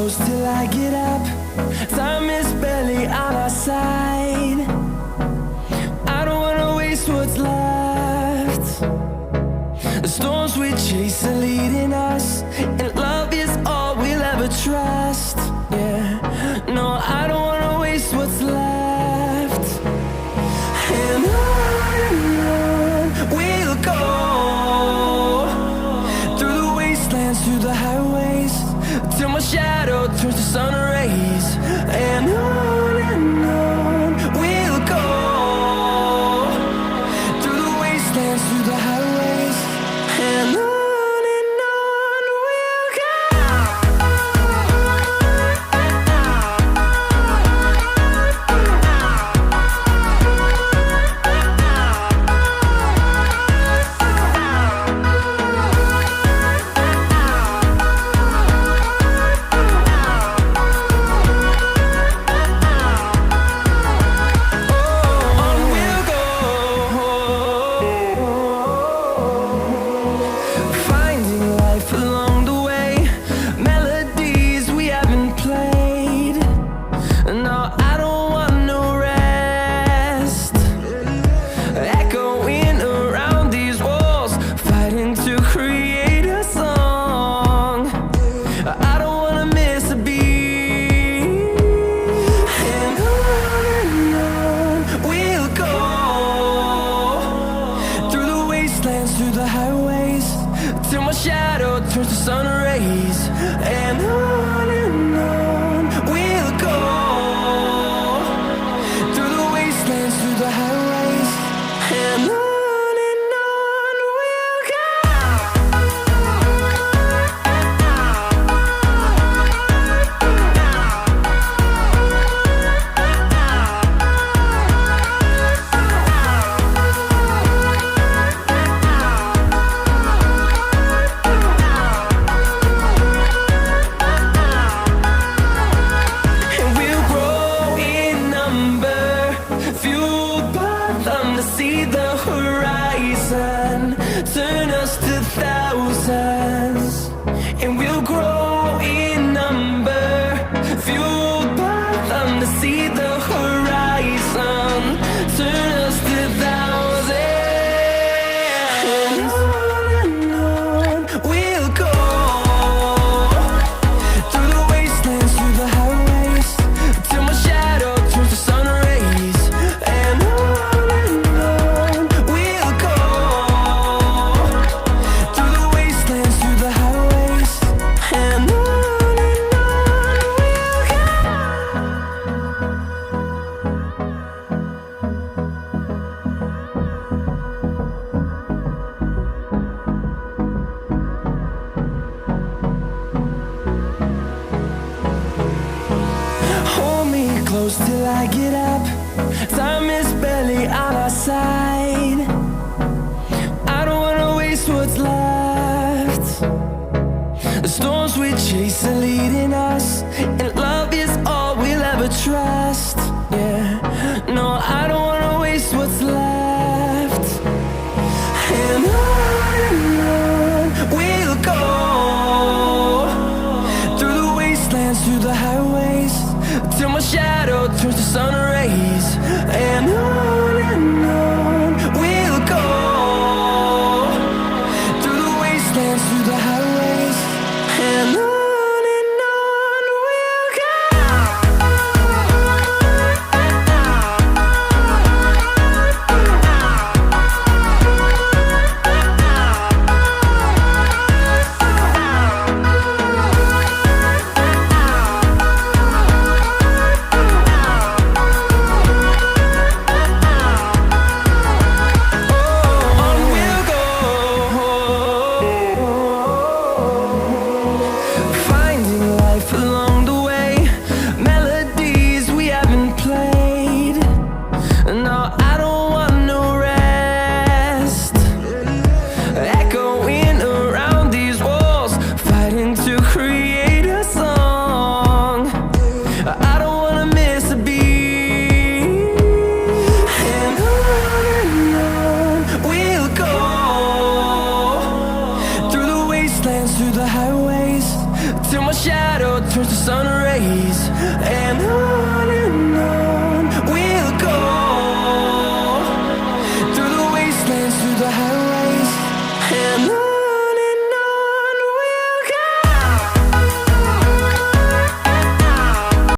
close till I get up. Time is barely on our side. I don't wanna waste what's left. The storms we chase are leading us, and love is all we'll ever trust. Yeah, no, I don't wanna waste what's left. And on we'll go, through the wastelands, through the highways, till my shadow turns to sun rays. And on we'll go, through the wastelands, through the highways, and on we'll go. Through the highways, till my shadow turns to sun rays. And on we'll go, through the wastelands, through the highways, and on we'll go. See the horizon turn us to thousands, and we'll grow in number, fueled by them. To see the horizon turn us to thousands, and on we'll go, through the wastelands, through the highways, till my shadow turns to sun rays. And close till I get up. Time is barely on our side. I don't wanna waste what's left. The storms we chase are leading us, and love is all we'll ever trust. Yeah, no, I don't wanna waste what's left. And on we'll go, through the wastelands, through the highways, till my shadow turns to sun rays. And on we'll go, through the wastelands, through the highways, and on we'll go. days, and